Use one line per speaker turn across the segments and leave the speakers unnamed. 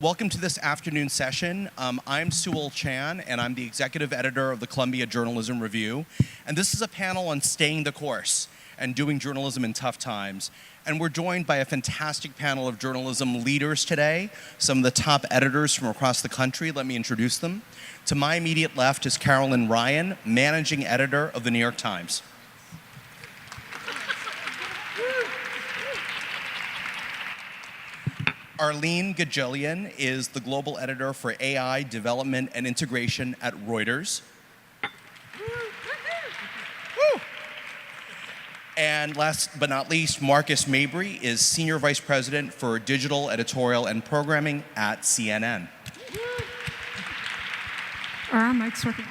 Welcome to this afternoon session. I'm Sewell Chan, and I'm the executive editor of the Columbia Journalism Review. And this is a panel on staying the course and doing journalism in tough times. And we're joined by a fantastic panel of journalism leaders today, some of the top editors from across the country. Let me introduce them. To my immediate left is Carolyn Ryan, managing editor of the New York Times. Arlyn Gajilan is the global editor for AI development and integration at Reuters. And last but not least, Marcus Mabry is senior vice president for digital, editorial, and programming at CNN.
Are our mics working?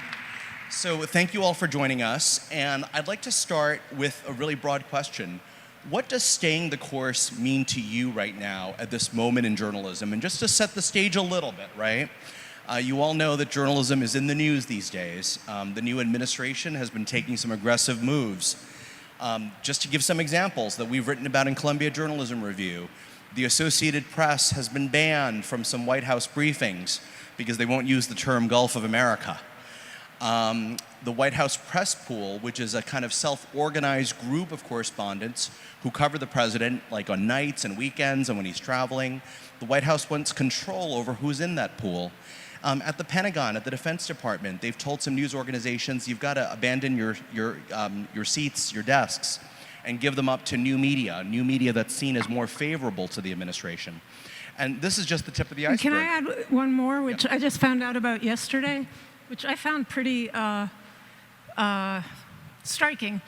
So thank you all for joining us. And I'd like to start with a really broad question. What does staying the course mean to you right now at this moment in journalism? And just to set the stage a little bit, right? You all know that journalism is in the news these days. The new administration has been taking some aggressive moves. Just to give some examples that we've written about in Columbia Journalism Review, the Associated Press has been banned from some White House briefings because they won't use the term Gulf of America. The White House Press Pool, which is a kind of self-organized group of correspondents who cover the president, like on nights and weekends and when he's traveling. The White House wants control over who's in that pool. At the Pentagon, at the Defense Department, they've told some news organizations, you've got to abandon your seats, your desks, and give them up to new media that's seen as more favorable to the administration. And this is just the tip of the iceberg.
Can I add one more, which I just found out about yesterday, which I found pretty striking.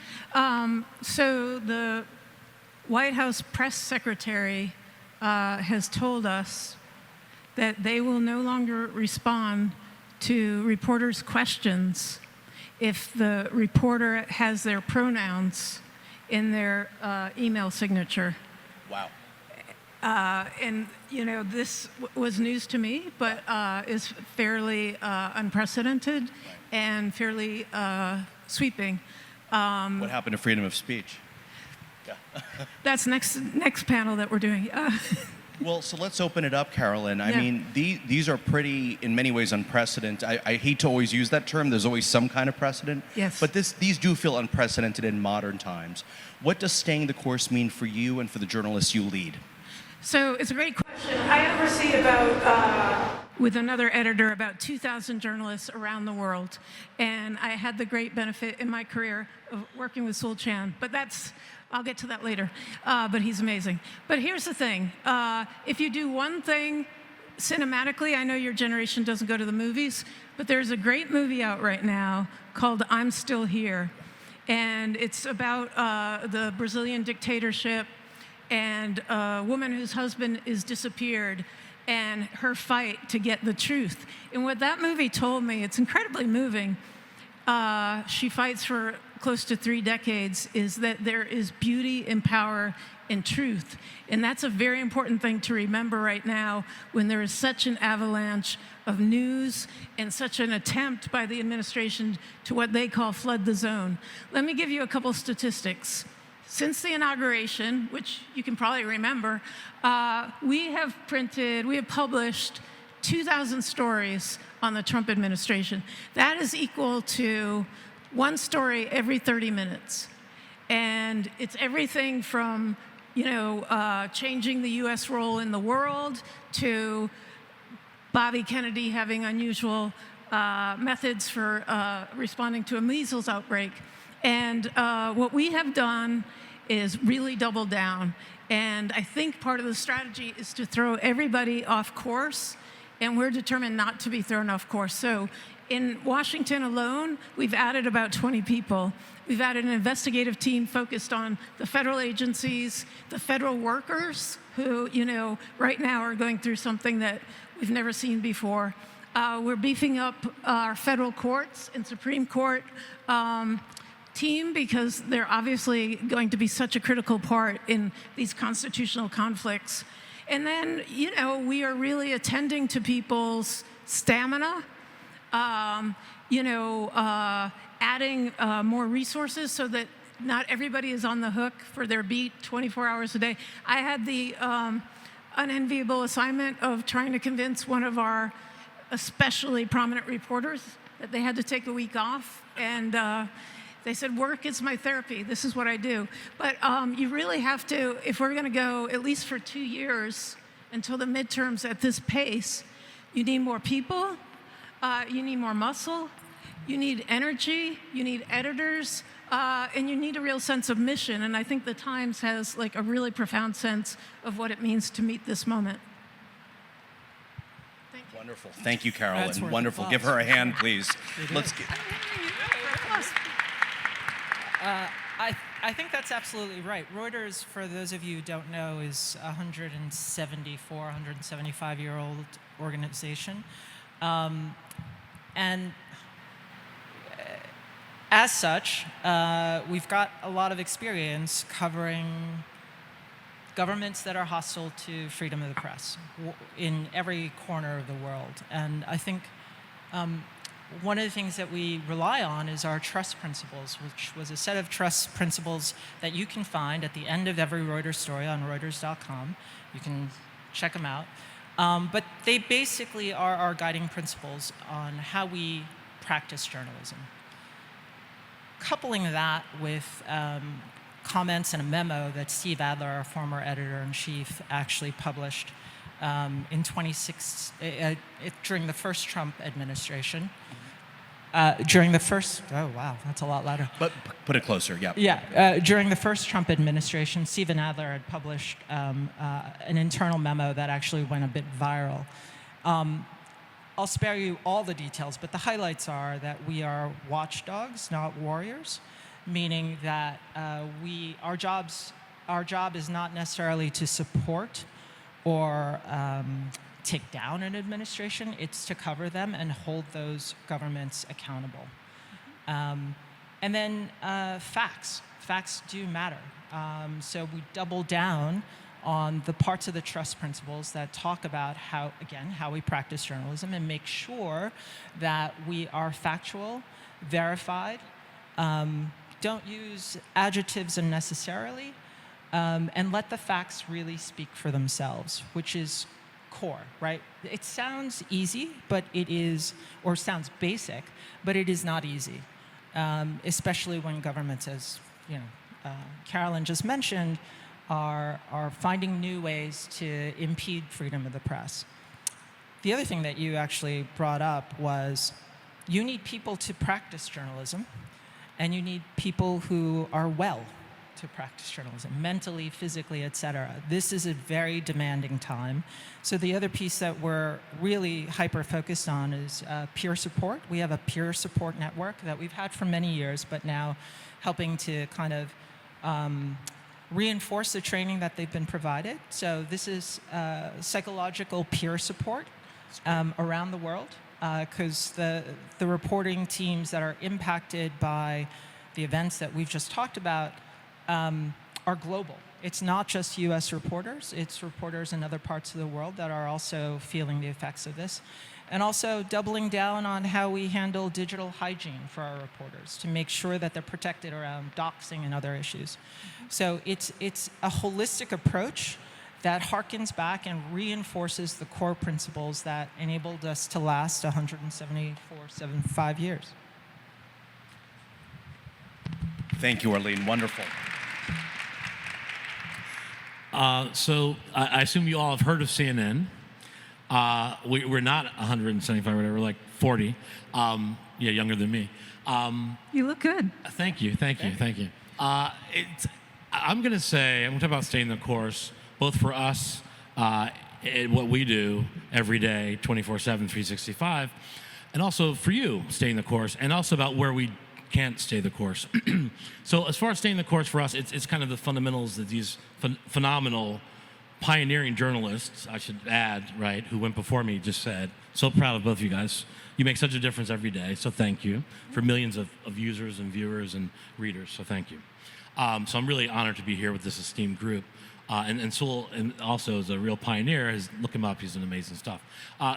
So the White House press secretary has told us that they will no longer respond to reporters' questions if the reporter has their pronouns in their email signature.
Wow.
And, you know, this was news to me, but is fairly unprecedented and fairly sweeping.
What happened to freedom of speech? Yeah.
That's next panel that we're doing.
Well, so let's open it up, Carolyn. I mean, these are pretty, in many ways, unprecedented. I hate to always use that term. There's always some kind of precedent.
Yes.
But these do feel unprecedented in modern times. What does staying the course mean for you and for the journalists you lead?
So it's a great question. I oversee with another editor, about 2,000 journalists around the world. And I had the great benefit in my career of working with Sewell Chan. But I'll get to that later. But he's amazing. But here's the thing. If you do one thing cinematically, I know your generation doesn't go to the movies, but there's a great movie out right now called I'm Still Here. And it's about the Brazilian dictatorship and a woman whose husband is disappeared and her fight to get the truth. And what that movie told me, it's incredibly moving. She fights for close to 3 decades, is that there is beauty and power in truth. And that's a very important thing to remember right now when there is such an avalanche of news and such an attempt by the administration to what they call flood the zone. Let me give you a couple statistics. Since the inauguration, which you can probably remember, we have published 2,000 stories on the Trump administration. That is equal to 1 story every 30 minutes. And it's everything from, changing the U.S. role in the world to Bobby Kennedy having unusual methods for responding to a measles outbreak. And what we have done is really double down. And I think part of the strategy is to throw everybody off course, and we're determined not to be thrown off course. So in Washington alone, we've added about 20 people. We've added an investigative team focused on the federal agencies, the federal workers who, right now are going through something that we've never seen before. We're beefing up our federal courts and Supreme Court team because they're obviously going to be such a critical part in these constitutional conflicts. And then, we are really attending to people's stamina, adding more resources so that not everybody is on the hook for their beat 24 hours a day. I had the unenviable assignment of trying to convince one of our especially prominent reporters that they had to take a week off. And they said, work is my therapy. This is what I do. But you really have to, if we're going to go at least for 2 years until the midterms at this pace, you need more people, you need more muscle, you need energy, you need editors, and you need a real sense of mission. And I think the Times has like a really profound sense of what it means to meet this moment. Thank you.
Wonderful. Thank you, Carolyn.
That's worth
Wonderful.
applause.
Give her a hand, please. Let's get.
I think that's absolutely right. Reuters, for those of you who don't know, is a 175-year-old organization. And as such, we've got a lot of experience covering governments that are hostile to freedom of the press in every corner of the world. And I think one of the things that we rely on is our trust principles, which was a set of trust principles that you can find at the end of every Reuters story on Reuters.com. You can check them out. But they basically are our guiding principles on how we practice journalism. Coupling that with comments and a memo that Steve Adler, our former editor-in-chief, actually published in 2016 during the first Trump administration. During the first, oh wow, that's a lot louder.
But put it closer, yeah.
Yeah, during the first Trump administration, Stephen Adler had published an internal memo that actually went a bit viral. I'll spare you all the details, but the highlights are that we are watchdogs, not warriors, meaning that our job is not necessarily to support or take down an administration, it's to cover them and hold those governments accountable. And then facts. Facts do matter. So we double down on the parts of the trust principles that talk about how we practice journalism and make sure that we are factual, verified, don't use adjectives unnecessarily, and let the facts really speak for themselves, which is core, right? It sounds easy, but it is, or sounds basic, but it is not easy, especially when governments, as Carolyn just mentioned, are finding new ways to impede freedom of the press. The other thing that you actually brought up was you need people to practice journalism, and you need people who are well to practice journalism, mentally, physically, et cetera. This is a very demanding time. So the other piece that we're really hyper-focused on is peer support. We have a peer support network that we've had for many years, but now helping to kind of reinforce the training that they've been provided. So this is psychological peer support around the world, because the reporting teams that are impacted by the events that we've just talked about are global. It's not just US reporters, it's reporters in other parts of the world that are also feeling the effects of this. And also doubling down on how we handle digital hygiene for our reporters to make sure that they're protected around doxing and other issues. So it's a holistic approach that harkens back and reinforces the core principles that enabled us to last 75 years.
Thank you, Arlyn. Wonderful.
So I assume you all have heard of CNN. We're not 175, whatever, we're like 40. Younger than me.
You look good.
Thank you. I'm going to talk about staying the course, both for us and what we do every day, 24/7, 365, and also for you, staying the course, and also about where we can't stay the course. So as far as staying the course for us, it's kind of the fundamentals that these phenomenal pioneering journalists, I should add, right, who went before me just said. So proud of both of you guys. You make such a difference every day, so thank you for millions of users and viewers and readers, so thank you. So I'm really honored to be here with this esteemed group. And Sewell also is a real pioneer. Look him up, he's an amazing stuff.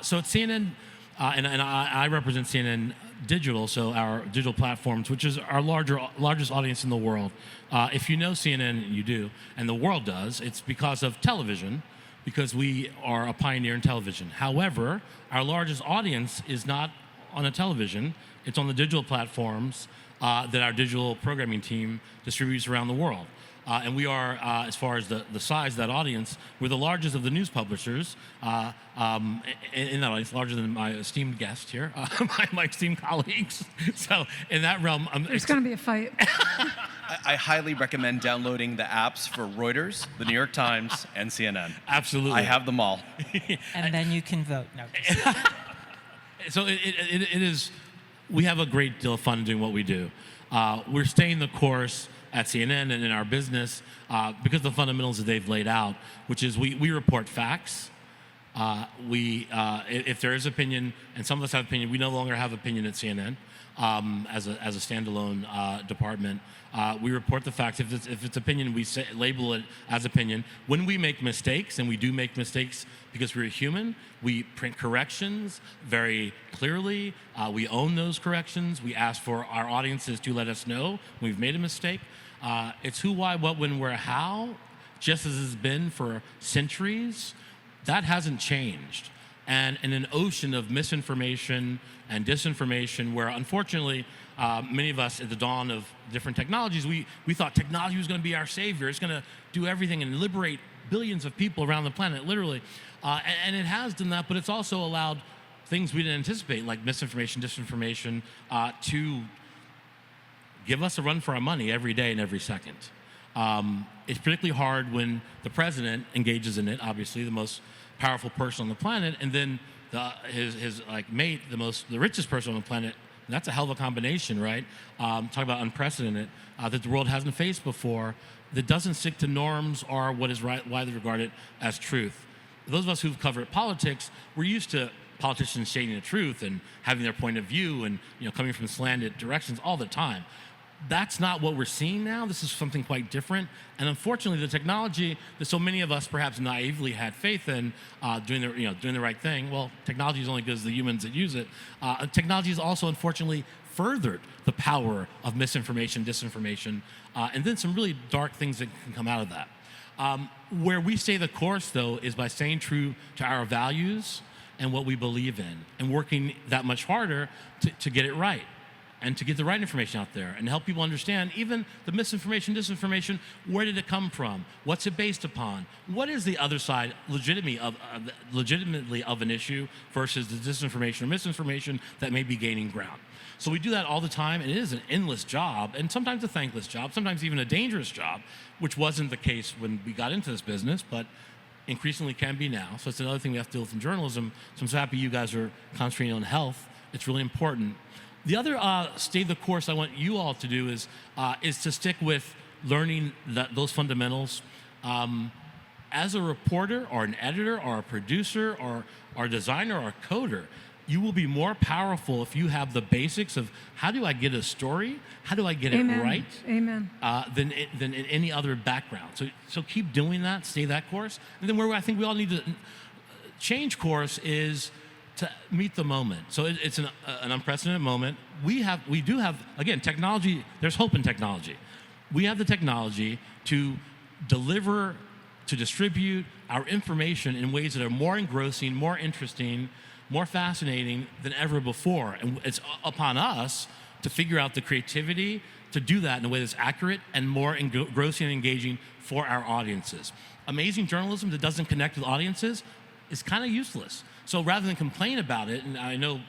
So at CNN, and I represent CNN Digital, so our digital platforms, which is our largest audience in the world. If you know CNN, you do, and the world does, it's because of television, because we are a pioneer in television. However, our largest audience is not on a television. It's on the digital platforms that our digital programming team distributes around the world. And we are, as far as the size of that audience, we're the largest of the news publishers in that audience, larger than my esteemed guest here, my esteemed colleagues. So in that realm,
There's going to be a fight.
I highly recommend downloading the apps for Reuters, the New York Times, and CNN.
Absolutely.
I have them all.
And then you can vote. No.
So it is, we have a great deal of fun doing what we do. We're staying the course at CNN and in our business because of the fundamentals that they've laid out, which is we report facts. If there is opinion, and some of us have opinion, we no longer have opinion at CNN as a standalone department. We report the facts. If it's opinion, we label it as opinion. When we make mistakes, and we do make mistakes because we're human, we print corrections very clearly. We own those corrections. We ask for our audiences to let us know when we've made a mistake. It's who, why, what, when, where, how, just as it's been for centuries. That hasn't changed. And in an ocean of misinformation and disinformation, where unfortunately many of us at the dawn of different technologies, we thought technology was going to be our savior. It's going to do everything and liberate billions of people around the planet, literally. And it has done that, but it's also allowed things we didn't anticipate, like misinformation, disinformation, to give us a run for our money every day and every second. It's particularly hard when the president engages in it, obviously the most powerful person on the planet, and then his mate, the richest person on the planet. And that's a hell of a combination, right? Talk about unprecedented, that the world hasn't faced before, that doesn't stick to norms or what is widely regarded as truth. Those of us who've covered politics, we're used to politicians stating the truth and having their point of view and coming from slanted directions all the time. That's not what we're seeing now. This is something quite different. And unfortunately, the technology that so many of us perhaps naively had faith in, doing the right thing. Well, technology is only good as the humans that use it. Technology has also, unfortunately, furthered the power of misinformation, disinformation, and then some really dark things that can come out of that. Where we stay the course, though, is by staying true to our values and what we believe in, and working that much harder to get it right, and to get the right information out there and help people understand even the misinformation, disinformation, where did it come from? What's it based upon? What is the other side legitimately of an issue versus the disinformation or misinformation that may be gaining ground? So we do that all the time, and it is an endless job, and sometimes a thankless job, sometimes even a dangerous job, which wasn't the case when we got into this business, but increasingly can be now. So it's another thing we have to deal with in journalism. So I'm so happy you guys are concentrating on health. It's really important. The other stay the course I want you all to do is to stick with learning those fundamentals. As a reporter or an editor or a producer or a designer or a coder, you will be more powerful if you have the basics of how do I get a story, how do I get
Amen.
it right,
Amen.
than in any other background. So keep doing that, stay that course. And then where I think we all need to change course is to meet the moment. So it's an unprecedented moment. We do have, again, technology. There's hope in technology. We have the technology to deliver, to distribute our information in ways that are more engrossing, more interesting, more fascinating than ever before. And it's upon us to figure out the creativity to do that in a way that's accurate and more engrossing and engaging for our audiences. Amazing journalism that doesn't connect with audiences is kind of useless. So rather than complain about it, and I know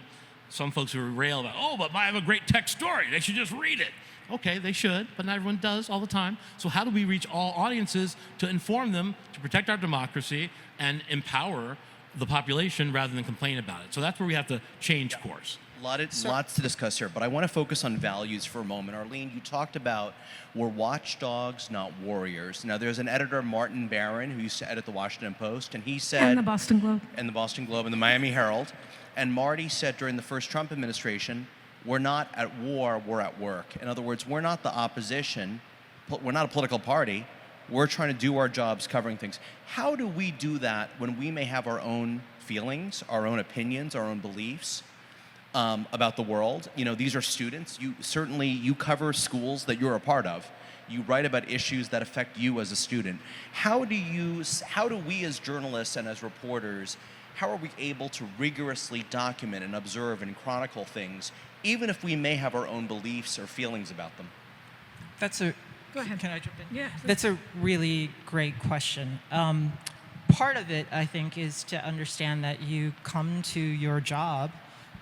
some folks who rail about, but I have a great tech story, they should just read it. Okay, they should, but not everyone does all the time. So how do we reach all audiences to inform them, to protect our democracy, and empower the population rather than complain about it? So that's where we have to change course.
Lots to discuss here, but I want to focus on values for a moment. Arlyn, you talked about we're watchdogs, not warriors. Now, there's an editor, Martin Barron, who used to edit the Washington Post, and he said...
And the Boston Globe.
And the Boston Globe and the Miami Herald. And Marty said during the first Trump administration, we're not at war, we're at work. In other words, we're not the opposition. We're not a political party. We're trying to do our jobs covering things. How do we do that when we may have our own feelings, our own opinions, our own beliefs about the world? These are students. You cover schools that you're a part of. You write about issues that affect you as a student. How do we as journalists and as reporters, how are we able to rigorously document and observe and chronicle things, even if we may have our own beliefs or feelings about them?
Go ahead. Can I jump in?
Yeah.
That's a really great question. Part of it, I think, is to understand that you come to your job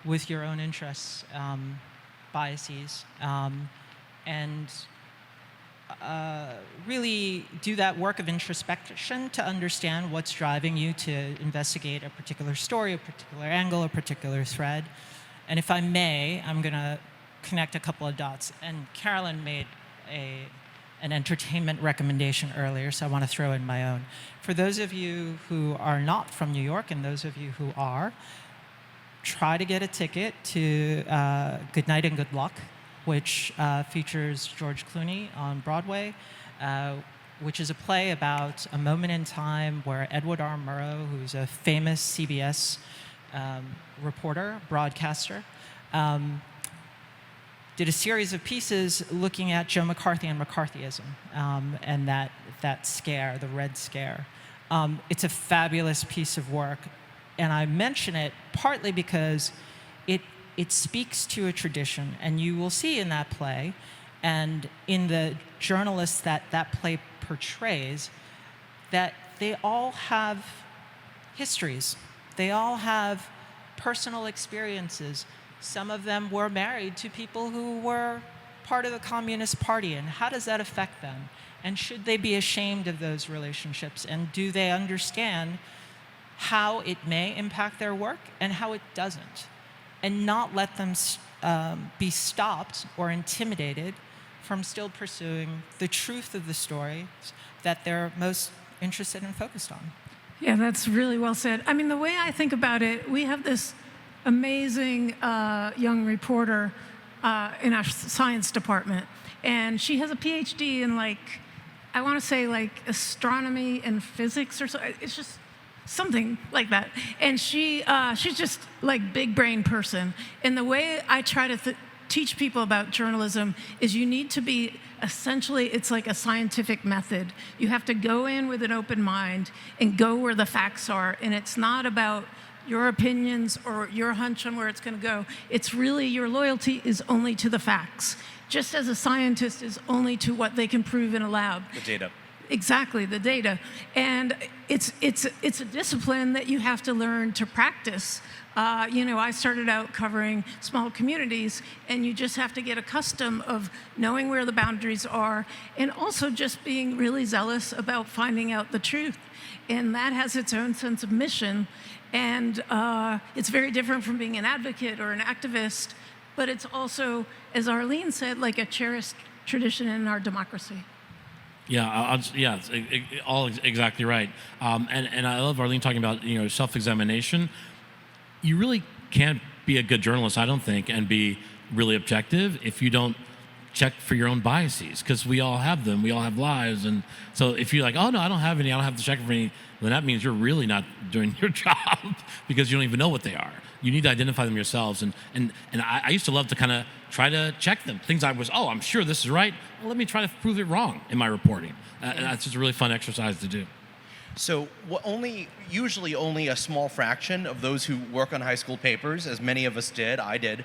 with your own interests, biases, and really do that work of introspection to understand what's driving you to investigate a particular story, a particular angle, a particular thread. And if I may, I'm going to connect a couple of dots. And Carolyn made an entertainment recommendation earlier, so I want to throw in my own. For those of you who are not from New York and those of you who are, try to get a ticket to Good Night and Good Luck, which features George Clooney on Broadway, which is a play about a moment in time where Edward R. Murrow, who's a famous CBS reporter, broadcaster, did a series of pieces looking at Joe McCarthy and McCarthyism and that scare, the Red Scare. It's a fabulous piece of work, and I mention it partly because it speaks to a tradition, and you will see in that play and in the journalists that play portrays that they all have histories. They all have personal experiences. Some of them were married to people who were part of the Communist Party, and how does that affect them? And should they be ashamed of those relationships? And do they understand how it may impact their work and how it doesn't? And not let them be stopped or intimidated from still pursuing the truth of the story that they're most interested and focused on.
Yeah, that's really well said. I mean, the way I think about it, we have this amazing young reporter in our science department, and she has a PhD in I want to say astronomy and physics or so. It's just something like that. And she's just big brain person. And the way I try to teach people about journalism is you need to be essentially, it's like a scientific method. You have to go in with an open mind and go where the facts are. And it's not about your opinions or your hunch on where it's going to go. It's really your loyalty is only to the facts, just as a scientist is only to what they can prove in a lab.
The data.
Exactly, the data. And it's a discipline that you have to learn to practice. I started out covering small communities, and you just have to get accustomed of knowing where the boundaries are, and also just being really zealous about finding out the truth. And that has its own sense of mission. And it's very different from being an advocate or an activist, but it's also, as Arlene said, like a cherished tradition in our democracy.
Yeah, all exactly right. And I love Arlene talking about self-examination. You really can't be a good journalist, I don't think, and be really objective if you don't check for your own biases, because we all have them. We all have lives, and so if you're like, oh no, I don't have any, I don't have to check for any, then that means you're really not doing your job because you don't even know what they are. You need to identify them yourselves, and I used to love to kind of try to check them. Things I'm sure this is right. Well, let me try to prove it wrong in my reporting. And that's just a really fun exercise to do.
So usually only a small fraction of those who work on high school papers, as many of us did, I did,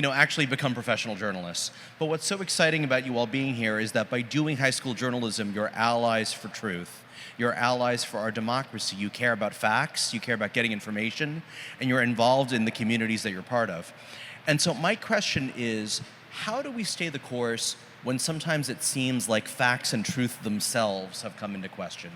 actually become professional journalists. But what's so exciting about you all being here is that by doing high school journalism, you're allies for truth. You're allies for our democracy. You care about facts, you care about getting information, and you're involved in the communities that you're part of. And so my question is, how do we stay the course when sometimes it seems like facts and truth themselves have come into question?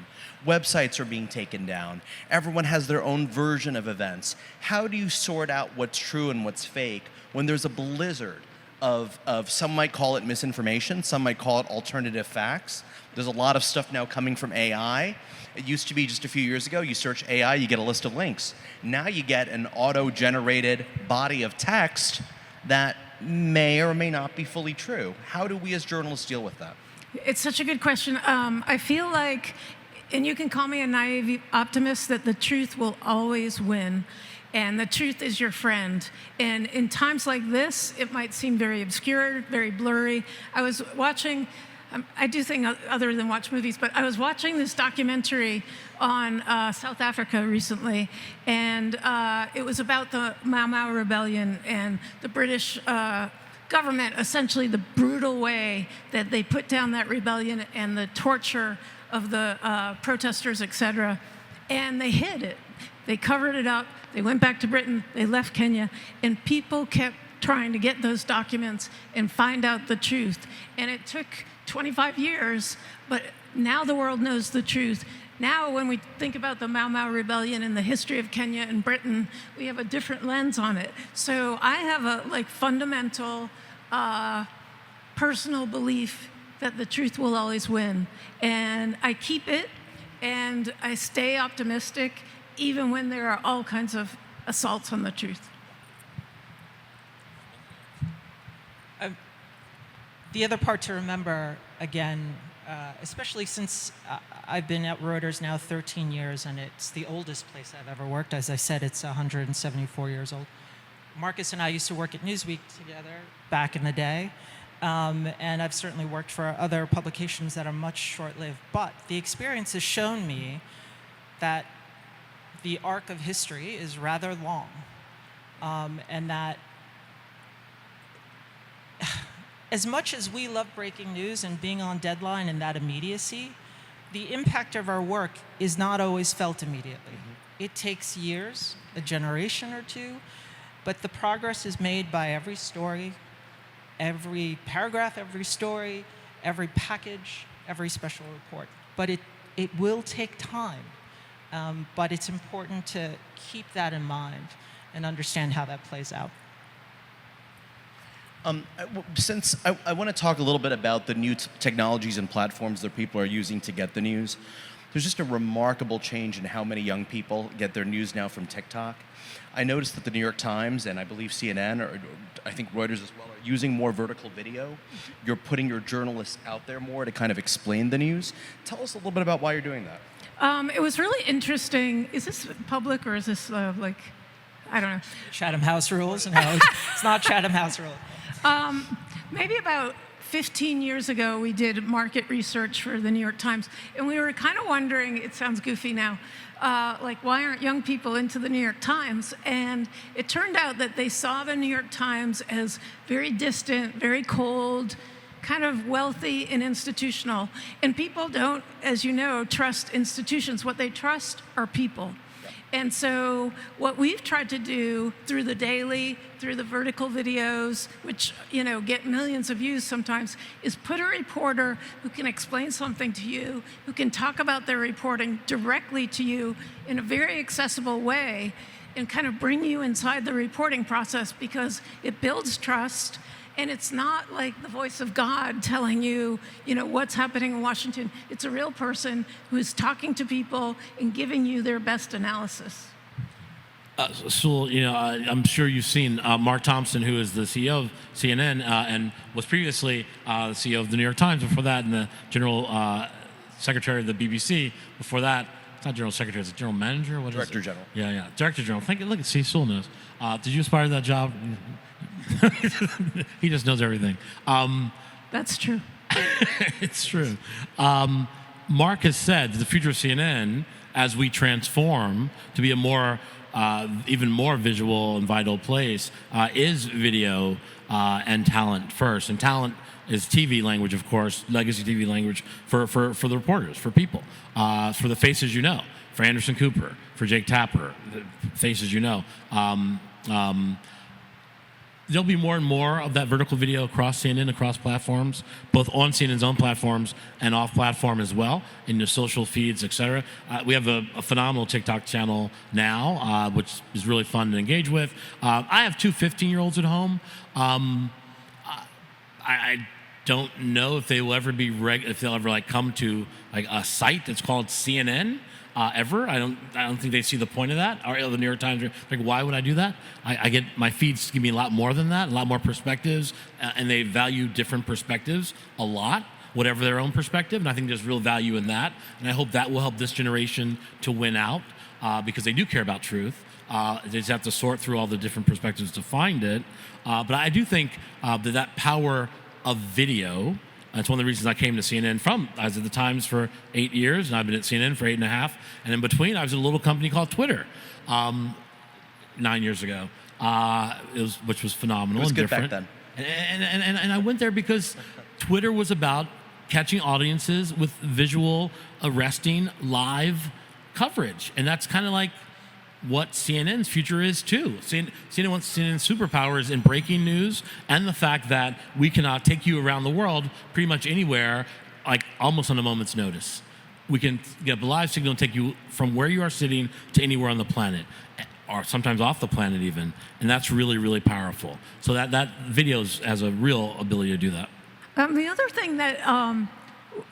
Websites are being taken down. Everyone has their own version of events. How do you sort out what's true and what's fake when there's a blizzard of some might call it misinformation, some might call it alternative facts? There's a lot of stuff now coming from AI. It used to be just a few years ago, you search AI, you get a list of links. Now you get an auto-generated body of text that may or may not be fully true. How do we as journalists deal with that?
It's such a good question. I feel like, and you can call me a naive optimist, that the truth will always win. And the truth is your friend. And in times like this, it might seem very obscure, very blurry. I was watching I do things other than watch movies, but I was watching this documentary on South Africa recently, and it was about the Mau Mau rebellion and the British government, essentially the brutal way that they put down that rebellion and the torture of the protesters, etc. And they hid it. They covered it up. They went back to Britain. They left Kenya, and people kept trying to get those documents and find out the truth. And it took 25 years, but now the world knows the truth. Now, when we think about the Mau Mau rebellion and the history of Kenya and Britain, we have a different lens on it. So I have a fundamental personal belief that the truth will always win. And I keep it, and I stay optimistic, even when there are all kinds of assaults on the truth.
The other part to remember, again, especially since I've been at Reuters now 13 years, and it's the oldest place I've ever worked. As I said, it's 174 years old. Marcus and I used to work at Newsweek together back in the day, and I've certainly worked for other publications that are much short-lived. But the experience has shown me that the arc of history is rather long, and that as much as we love breaking news and being on deadline and that immediacy, the impact of our work is not always felt immediately. It takes years, a generation or two, but the progress is made by every story, every paragraph, every story, every package, every special report. But it will take time, but it's important to keep that in mind and understand how that plays out.
Since I want to talk a little bit about the new technologies and platforms that people are using to get the news, there's just a remarkable change in how many young people get their news now from TikTok. I noticed that the New York Times and I believe CNN, or I think Reuters as well, are using more vertical video. You're putting your journalists out there more to kind of explain the news. Tell us a little bit about why you're doing that.
It was really interesting. Is this public or is this I don't know.
Chatham House rules? No, it's not Chatham House rules.
Maybe about 15 years ago, we did market research for the New York Times, and we were kind of wondering, it sounds goofy now, why aren't young people into the New York Times? And it turned out that they saw the New York Times as very distant, very cold, kind of wealthy and institutional. And people don't, as you know, trust institutions. What they trust are people. And so what we've tried to do through the daily, through the vertical videos, which get millions of views sometimes, is put a reporter who can explain something to you, who can talk about their reporting directly to you in a very accessible way, and kind of bring you inside the reporting process, because it builds trust. And it's not like the voice of God telling you, what's happening in Washington. It's a real person who is talking to people and giving you their best analysis.
Sewell, I'm sure you've seen Mark Thompson, who is the CEO of CNN and was previously the CEO of the New York Times before that, and the general secretary of the BBC before that. It's not general secretary, it's general manager? What
Director
is it?
General.
Yeah, Director General. Look at Sewell knows. Did you aspire to that job? He just knows everything.
That's true.
It's true. Mark has said that the future of CNN, as we transform to be a more, even more visual and vital place, is video and talent first. And talent is TV language, of course, legacy TV language for the reporters, for people, for the faces for Anderson Cooper, for Jake Tapper, the faces There'll be more and more of that vertical video across CNN, across platforms, both on CNN's own platforms and off platform as well, in the social feeds, etc. We have a phenomenal TikTok channel now, which is really fun to engage with. I have two 15-year-olds at home. I don't know if they will ever be if they'll ever come to a site that's called CNN. Ever. I don't think they see the point of that. Or the New York Times, why would I do that? I get my feeds give me a lot more than that, a lot more perspectives, and they value different perspectives a lot, whatever their own perspective. And I think there's real value in that. And I hope that will help this generation to win out because they do care about truth. They just have to sort through all the different perspectives to find it. But I do think that power of video That's one of the reasons I came to CNN from. I was at the Times for 8 years, and I've been at CNN for 8.5. And in between, I was at a little company called Twitter 9 years ago, which was phenomenal.
It was
and
good
different.
back then.
And I went there because Twitter was about catching audiences with visual, arresting, live coverage. And that's kind of like what CNN's future is too. CNN's superpower is in breaking news and the fact that we cannot take you around the world pretty much anywhere, like almost on a moment's notice. We can get a live signal and take you from where you are sitting to anywhere on the planet, or sometimes off the planet even. And that's really, really powerful. So that video has a real ability to do that.
The other thing that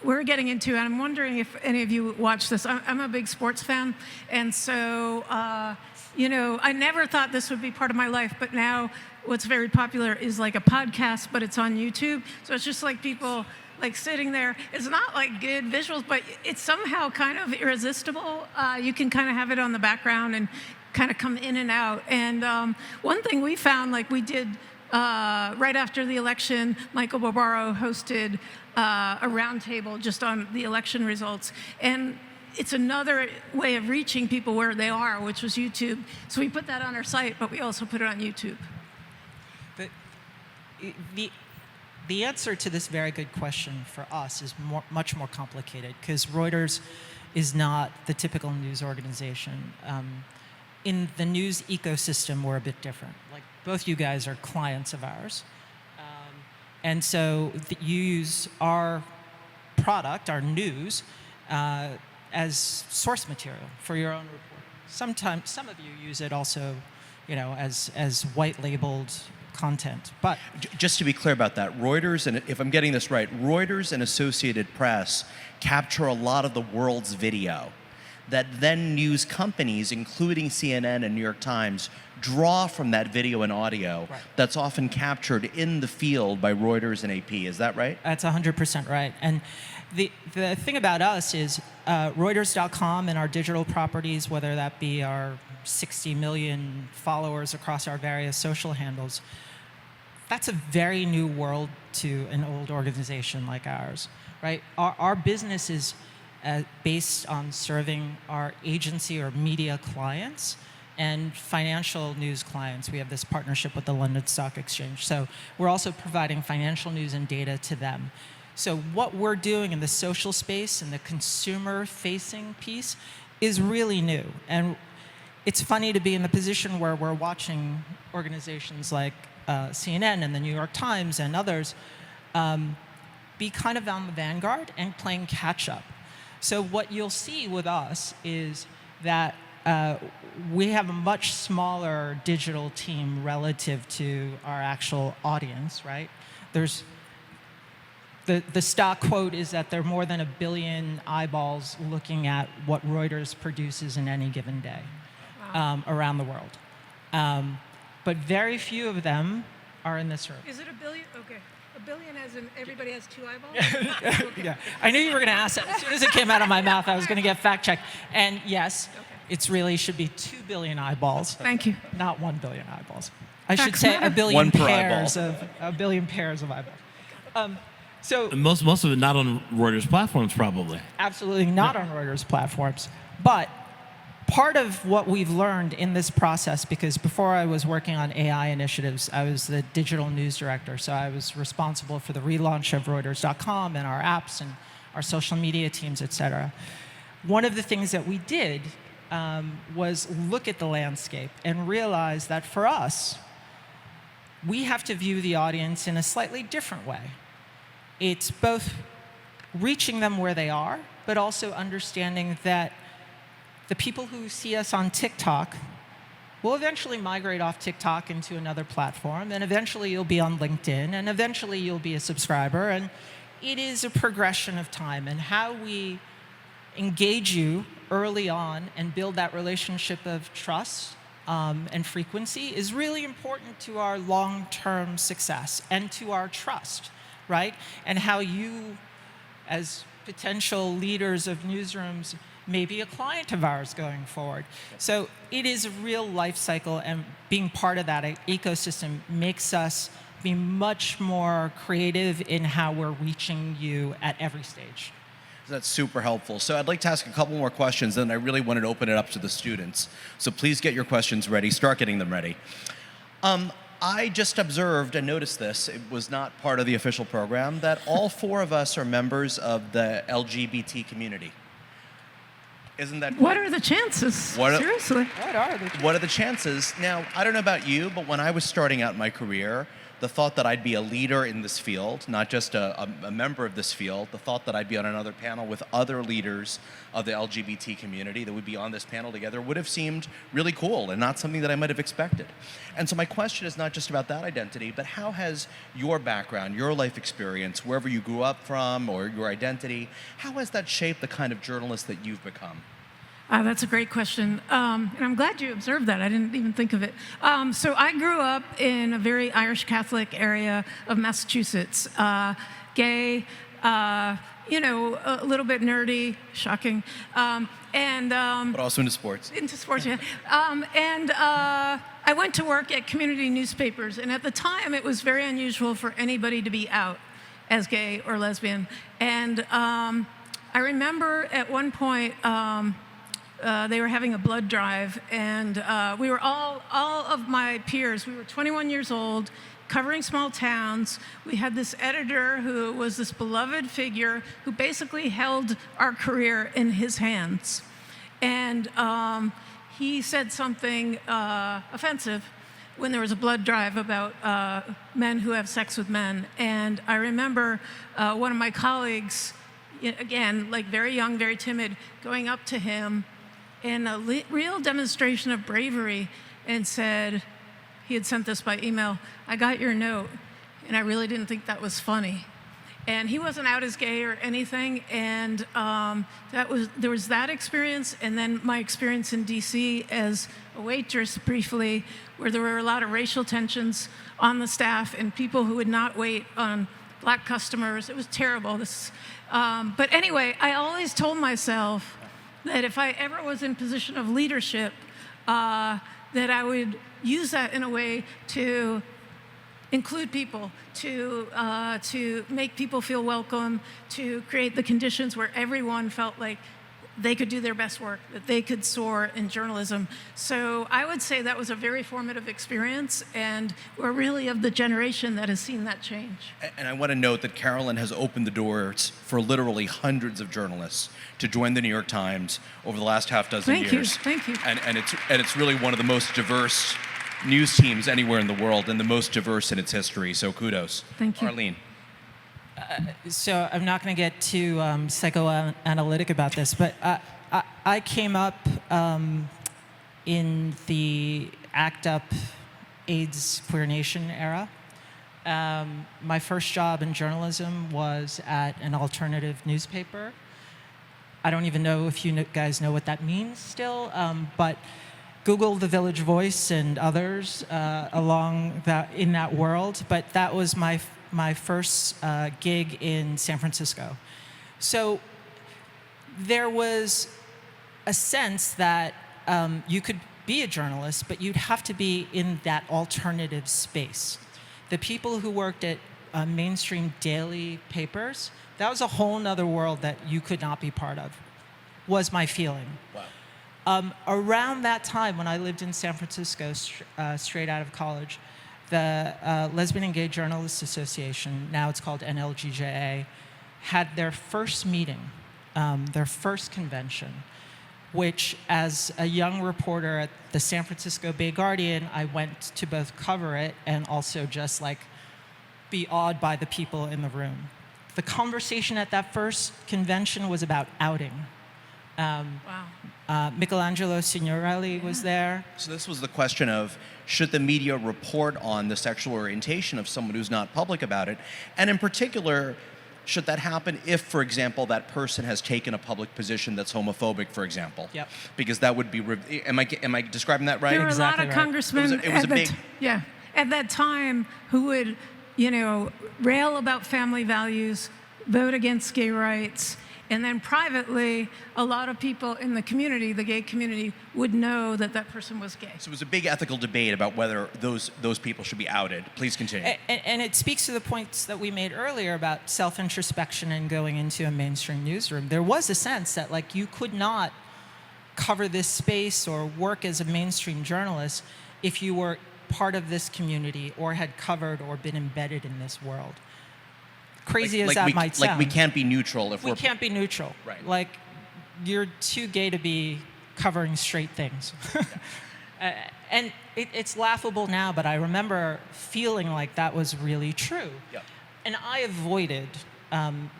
we're getting into, and I'm wondering if any of you watch this. I'm a big sports fan, and so I never thought this would be part of my life, but now what's very popular is like a podcast, but it's on YouTube. So it's just like people like sitting there. It's not like good visuals, but it's somehow kind of irresistible. You can kind of have it on the background and kind of come in and out. And one thing we found, like we did right after the election, Michael Barbaro hosted a roundtable just on the election results. And it's another way of reaching people where they are, which was YouTube. So we put that on our site, but we also put it on YouTube.
The answer to this very good question for us is much more complicated, because Reuters is not the typical news organization. In the news ecosystem, we're a bit different. Like, both you guys are clients of ours. And so you use our product, our news, as source material for your own report. Sometimes, some of you use it also, as white-labeled content. But
just to be clear about that, Reuters, and if I'm getting this right, Reuters and Associated Press capture a lot of the world's video that then news companies, including CNN and New York Times, draw from that video and audio that's often captured in the field by Reuters and AP. Is that right?
That's 100% right. And the thing about us is Reuters.com and our digital properties, whether that be our 60 million followers across our various social handles, that's a very new world to an old organization like ours, right? Our business is based on serving our agency or media clients and financial news clients. We have this partnership with the London Stock Exchange. So we're also providing financial news and data to them. So what we're doing in the social space and the consumer-facing piece is really new. And it's funny to be in the position where we're watching organizations like CNN and the New York Times and others be kind of on the vanguard and playing catch-up. So what you'll see with us is that we have a much smaller digital team relative to our actual audience, right? There's the stock quote is that there are more than 1 billion eyeballs looking at what Reuters produces in any given day around the world. But very few of them are in this room.
Is it 1 billion? Okay. 1 billion as in everybody has 2 eyeballs? Okay.
Yeah. I knew you were going to ask that. As soon as it came out of my mouth, I was going to get fact-checked. And yes, it really should be 2 billion eyeballs.
Thank you.
Not 1 billion eyeballs. I should say 1 billion
One per
pairs
eyeball.
of 1 billion pairs of eyeballs. So
Most of it not on Reuters platforms, probably.
absolutely not on Reuters platforms. But part of what we've learned in this process, because before I was working on AI initiatives, I was the digital news director. So I was responsible for the relaunch of Reuters.com and our apps and our social media teams, et cetera. One of the things that we did was look at the landscape and realize that for us, we have to view the audience in a slightly different way. It's both reaching them where they are, but also understanding that the people who see us on TikTok will eventually migrate off TikTok into another platform, and eventually you'll be on LinkedIn, and eventually you'll be a subscriber, and it is a progression of time. And how we engage you early on and build that relationship of trust and frequency is really important to our long-term success and to our trust, right? And how you, as potential leaders of newsrooms, may be a client of ours going forward. So it is a real life cycle, and being part of that ecosystem makes us be much more creative in how we're reaching you at every stage.
That's super helpful. So I'd like to ask a couple more questions, and I really wanted to open it up to the students. So please get your questions ready. Start getting them ready. I just observed and noticed this. It was not part of the official program, that all four of us are members of the LGBT community. Isn't that
What are the chances? Seriously.
What are the chances? Now, I don't know about you, but when I was starting out my career, the thought that I'd be a leader in this field, not just a member of this field, the thought that I'd be on another panel with other leaders of the LGBT community that would be on this panel together would have seemed really cool and not something that I might have expected. And so my question is not just about that identity, but how has your background, your life experience, wherever you grew up from or your identity, how has that shaped the kind of journalist that you've become?
That's a great question. And I'm glad you observed that. I didn't even think of it. So I grew up in a very Irish Catholic area of Massachusetts. Gay, a little bit nerdy, shocking.
But also into sports.
Into sports, yeah. I went to work at community newspapers. And at the time, it was very unusual for anybody to be out as gay or lesbian. And I remember at one point, they were having a blood drive, and we were all of my peers, we were 21 years old, covering small towns. We had this editor who was this beloved figure who basically held our career in his hands. And he said something offensive when there was a blood drive about men who have sex with men. And I remember one of my colleagues, again, like very young, very timid, going up to him in a real demonstration of bravery and said, he had sent this by email, "I got your note, and I really didn't think that was funny." And he wasn't out as gay or anything, and there was that experience, and then my experience in DC as a waitress briefly, where there were a lot of racial tensions on the staff and people who would not wait on black customers. It was terrible. But anyway, I always told myself that if I ever was in position of leadership, that I would use that in a way to include people, to make people feel welcome, to create the conditions where everyone felt like they could do their best work, that they could soar in journalism. So I would say that was a very formative experience, and we're really of the generation that has seen that change.
And I want to note that Carolyn has opened the doors for literally hundreds of journalists to join the New York Times over the last half dozen years.
Thank you.
And it's really one of the most diverse news teams anywhere in the world and the most diverse in its history. So kudos.
Thank you.
Arlyn.
So I'm not going to get too psychoanalytic about this, but I came up in the ACT UP AIDS Queer Nation era. My first job in journalism was at an alternative newspaper. I don't even know if you guys know what that means still, but Google The Village Voice and others in that world. But that was my first gig in San Francisco. So there was a sense that you could be a journalist, but you'd have to be in that alternative space. The people who worked at mainstream daily papers, that was a whole nother world that you could not be part of, was my feeling.
Wow.
Around that time, when I lived in San Francisco, straight out of college, the Lesbian and Gay Journalists Association, now it's called NLGJA, had their first meeting, their first convention, which as a young reporter at the San Francisco Bay Guardian, I went to both cover it and also just like be awed by the people in the room. The conversation at that first convention was about outing. Michelangelo Signorelli was there.
So this was the question of, should the media report on the sexual orientation of someone who's not public about it? And in particular, should that happen if, for example, that person has taken a public position that's homophobic, for example?
Yep.
Because that would be, am I describing that right?
There were
Exactly
a lot of
right.
congressmen at that time who would, rail about family values, vote against gay rights, And then privately, a lot of people in the community, the gay community, would know that that person was gay.
So it was a big ethical debate about whether those people should be outed. Please continue.
And it speaks to the points that we made earlier about self-introspection and going into a mainstream newsroom. There was a sense that like you could not cover this space or work as a mainstream journalist if you were part of this community or had covered or been embedded in this world. Crazy as that might sound.
Like we can't be neutral if
we can't be neutral.
Right.
Like you're too gay to be covering straight things. And it's laughable now, but I remember feeling like that was really true.
Yep.
And I avoided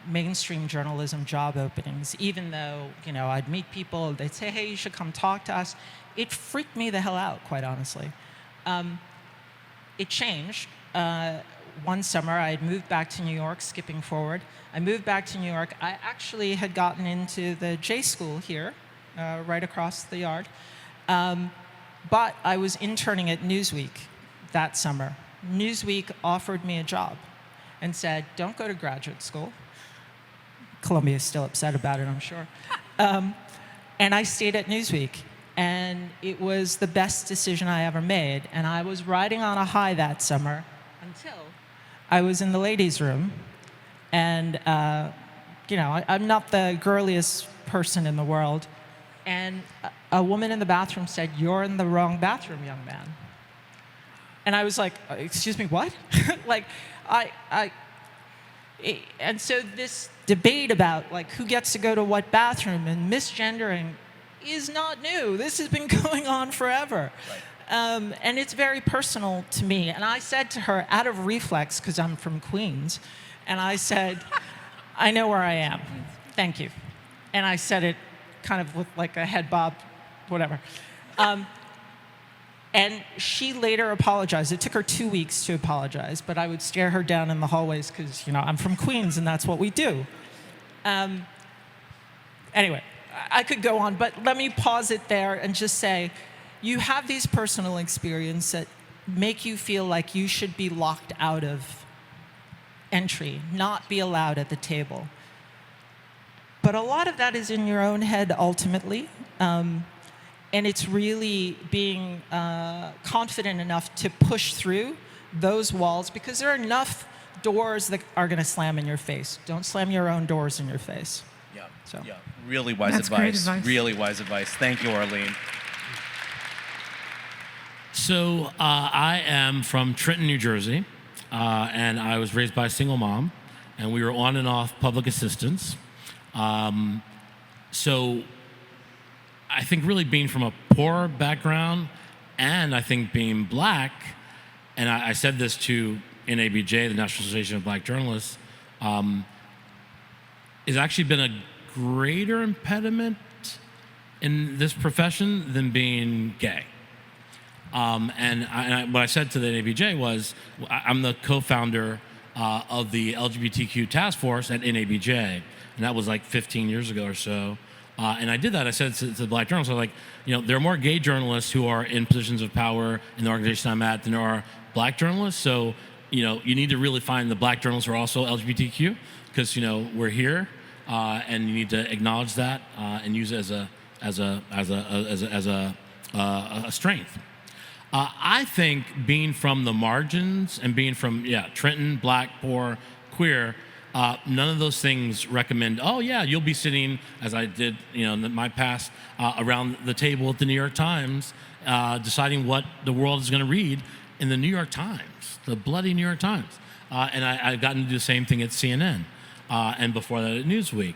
mainstream journalism job openings, even though I'd meet people, they'd say, "Hey, you should come talk to us." It freaked me the hell out, quite honestly. It changed. One summer, I had moved back to New York, skipping forward. I moved back to New York. I actually had gotten into the J School here, right across the yard. But I was interning at Newsweek that summer. Newsweek offered me a job and said, "Don't go to graduate school." Columbia is still upset about it, I'm sure. And I stayed at Newsweek. And it was the best decision I ever made. And I was riding on a high that summer until I was in the ladies' room. And, I'm not the girliest person in the world. And a woman in the bathroom said, "You're in the wrong bathroom, young man." And I was like, "Excuse me, what?" And so this debate about like who gets to go to what bathroom and misgendering is not new. This has been going on forever. Right. And it's very personal to me. And I said to her, out of reflex, because I'm from Queens, and I said, "I know where I am. Thank you." And I said it kind of with like a head bob, whatever. And she later apologized. It took her 2 weeks to apologize, but I would stare her down in the hallways because, I'm from Queens and that's what we do. Anyway, I could go on, but let me pause it there and just say, you have these personal experiences that make you feel like you should be locked out of entry, not be allowed at the table. But a lot of that is in your own head ultimately. And it's really being confident enough to push through those walls because there are enough doors that are going to slam in your face. Don't slam your own doors in your face.
Yeah.
So.
Yeah. Really wise
That's great
advice.
advice.
Really wise advice. Thank you, Arlyn.
So I am from Trenton, New Jersey, and I was raised by a single mom, and we were on and off public assistance. So I think really being from a poor background, and I think being black, and I said this to NABJ, the National Association of Black Journalists, has actually been a greater impediment in this profession than being gay. And what I said to the NABJ was, I'm the co-founder of the LGBTQ task force at NABJ, and that was like 15 years ago or so. And I did that. I said to the black journalists, I was like, there are more gay journalists who are in positions of power in the organization I'm at than there are black journalists. So, you need to really find the black journalists who are also LGBTQ, because we're here, and you need to acknowledge that and use it as a strength. I think being from the margins and being from Trenton, black, poor, queer, none of those things recommend, you'll be sitting, as I did in my past, around the table at the New York Times, deciding what the world is going to read in the New York Times, the bloody New York Times. And I've gotten to do the same thing at CNN, and before that at Newsweek.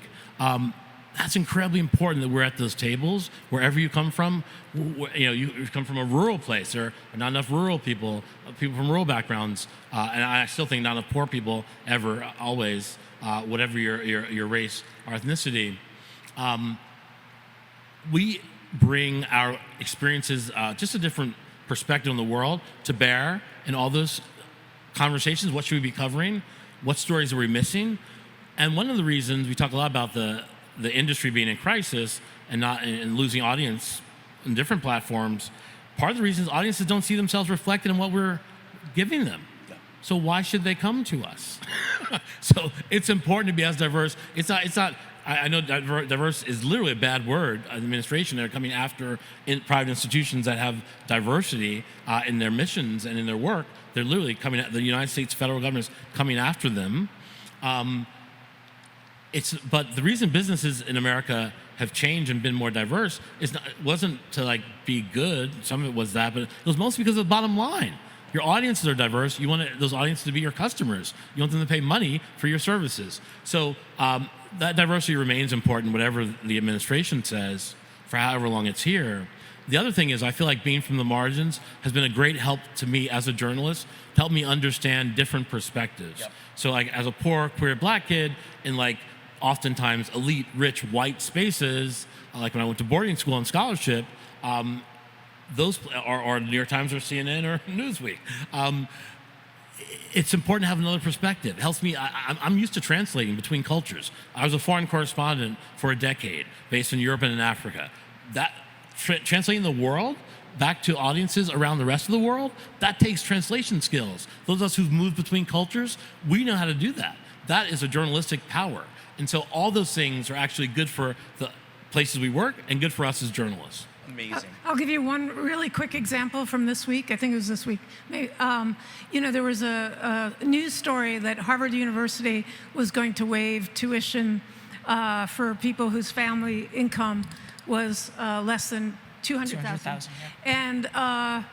That's incredibly important that we're at those tables, wherever you come from. You come from a rural place. There are not enough rural people from rural backgrounds, and I still think not enough poor people ever, always, whatever your race or ethnicity. We bring our experiences, just a different perspective on the world, to bear in all those conversations. What should we be covering? What stories are we missing? And one of the reasons we talk a lot about the industry being in crisis and losing audience on different platforms, part of the reason is audiences don't see themselves reflected in what we're giving them. So why should they come to us? So it's important to be as diverse. It's not I know diverse is literally a bad word. Administration, they're coming after private institutions that have diversity in their missions and in their work. They're literally coming at the United States federal government is coming after them. But the reason businesses in America have changed and been more diverse wasn't to like be good. Some of it was that, but it was mostly because of the bottom line. Your audiences are diverse. You want those audiences to be your customers. You want them to pay money for your services. So that diversity remains important, whatever the administration says, for however long it's here. The other thing is, I feel like being from the margins has been a great help to me as a journalist, to help me understand different perspectives. Yep. So like as a poor, queer black kid in like oftentimes elite, rich, white spaces, like when I went to boarding school on scholarship, those are New York Times or CNN or Newsweek. It's important to have another perspective. It helps me. I'm used to translating between cultures. I was a foreign correspondent for a decade, based in Europe and in Africa. That translating the world back to audiences around the rest of the world, that takes translation skills. Those of us who've moved between cultures, we know how to do that. That is a journalistic power. And so all those things are actually good for the places we work and good for us as journalists.
Amazing.
I'll give you one really quick example from this week. I think it was this week. There was a news story that Harvard University was going to waive tuition for people whose family income was less than $200,000. Yeah. And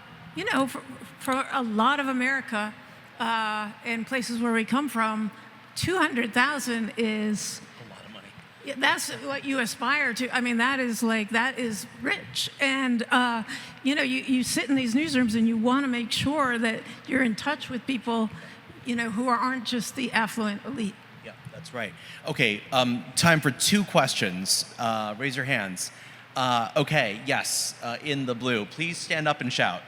for a lot of America and places where we come from, $200,000 is
A lot of money.
yeah, that's what you aspire to. I mean, that is rich. And, you sit in these newsrooms and you want to make sure that you're in touch with people, who aren't just the affluent elite.
Yeah, that's right. Okay, time for 2 questions. Raise your hands. Okay, yes, in the blue. Please stand up and shout.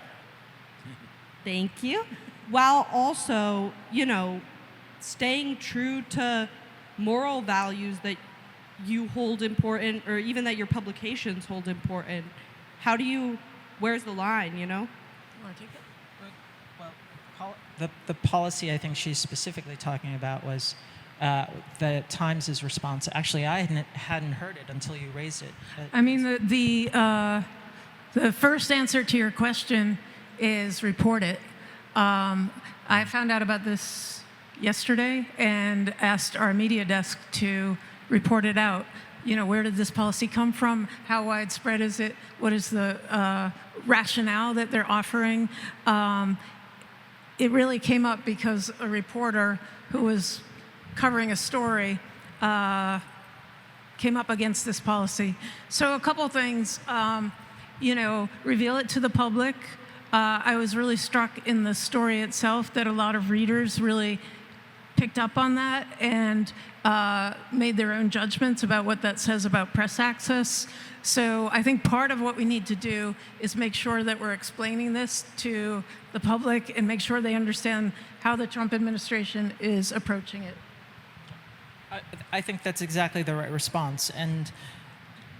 Thank you. While also, staying true to moral values that you hold important, or even that your publications hold important. Where's the line,
You want to take it?
Well, the policy I think she's specifically talking about was the Times' response. Actually, I hadn't heard it until you raised it.
I mean, the first answer to your question is report it. I found out about this yesterday and asked our media desk to report it out. Where did this policy come from? How widespread is it? What is the rationale that they're offering? It really came up because a reporter who was covering a story came up against this policy. So a couple things, reveal it to the public. I was really struck in the story itself that a lot of readers really picked up on that and made their own judgments about what that says about press access. So I think part of what we need to do is make sure that we're explaining this to the public and make sure they understand how the Trump administration is approaching it.
I think that's exactly the right response. And,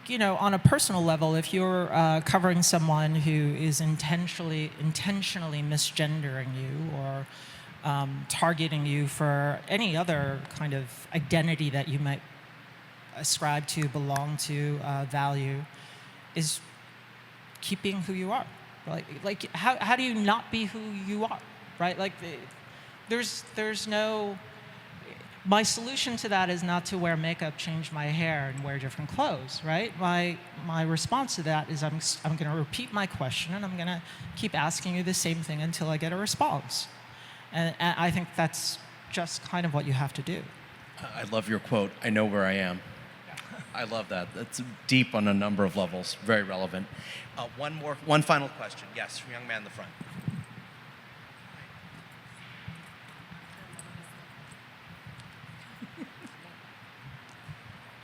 on a personal level, if you're covering someone who is intentionally misgendering you or targeting you for any other kind of identity that you might ascribe to, belong to, value, is keeping who you are. Like how do you not be who you are, right? Like there's no. My solution to that is not to wear makeup, change my hair, and wear different clothes, right? My response to that is I'm going to repeat my question and I'm going to keep asking you the same thing until I get a response. And I think that's just kind of what you have to do.
I love your quote, "I know where I am." I love that. That's deep on a number of levels, very relevant. One final question. Yes, young man in the front.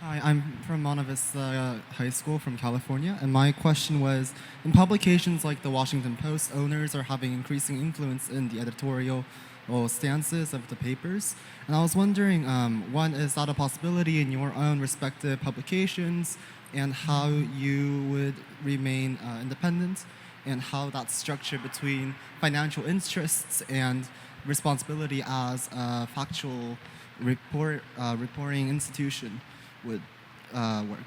Hi, I'm from Monte Vista High School from California, and my question was, in publications like the Washington Post, owners are having increasing influence in the editorial stances of the papers. And I was wondering, one, is that a possibility in your own respective publications, and how you would remain independent, and how that structure between financial interests and responsibility as a factual reporting institution would work?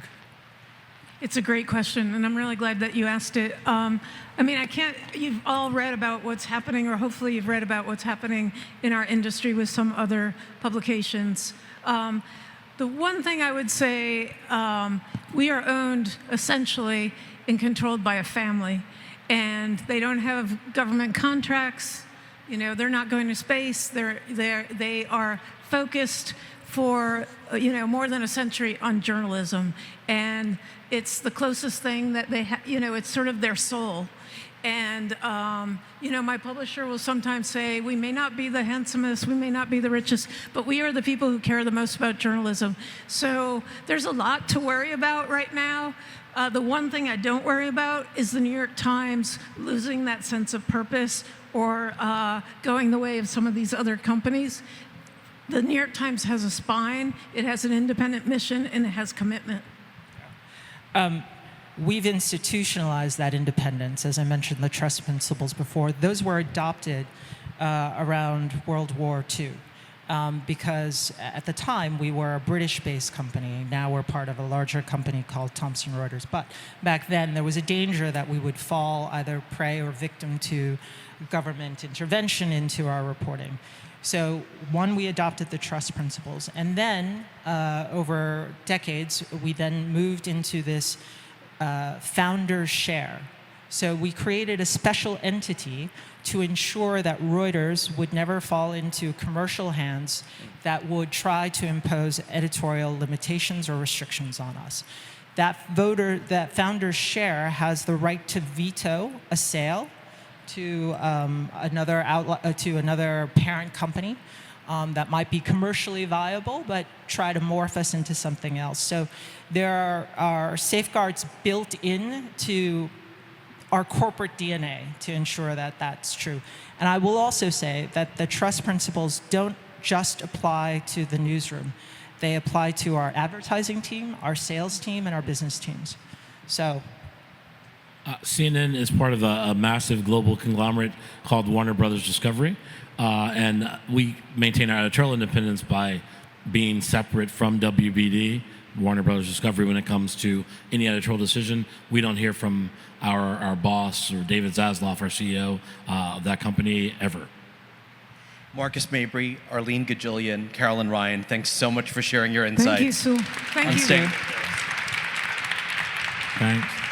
It's a great question, and I'm really glad that you asked it. I mean, you've all read about what's happening, or hopefully you've read about what's happening in our industry with some other publications. The one thing I would say, we are owned essentially and controlled by a family, and they don't have government contracts. You know, they're not going to space. They are focused for more than a century on journalism, and it's the closest thing that they have. It's sort of their soul. And my publisher will sometimes say, we may not be the handsomest, we may not be the richest, but we are the people who care the most about journalism. So there's a lot to worry about right now. The one thing I don't worry about is the New York Times losing that sense of purpose or going the way of some of these other companies. The New York Times has a spine, it has an independent mission, and it has commitment.
We've institutionalized that independence. As I mentioned, the trust principles before. Those were adopted around World War II because at the time we were a British-based company. Now we're part of a larger company called Thomson Reuters. But back then there was a danger that we would fall either prey or victim to government intervention into our reporting. So one, we adopted the trust principles. And then over decades, we then moved into this founder's share. So we created a special entity to ensure that Reuters would never fall into commercial hands that would try to impose editorial limitations or restrictions on us. That founder's share has the right to veto a sale to another parent company that might be commercially viable, but try to morph us into something else. So there are safeguards built into our corporate DNA to ensure that that's true. And I will also say that the trust principles don't just apply to the newsroom. They apply to our advertising team, our sales team, and our business teams. So.
CNN is part of a massive global conglomerate called Warner Brothers Discovery, and we maintain our editorial independence by being separate from WBD, Warner Brothers Discovery, when it comes to any editorial decision. We don't hear from our boss or David Zasloff, our CEO of that company, ever.
Marcus Mabry, Arlyn Gajilan, Carolyn Ryan, thanks so much for sharing your insights.
Thank you, Sue. Thank you.
Thanks.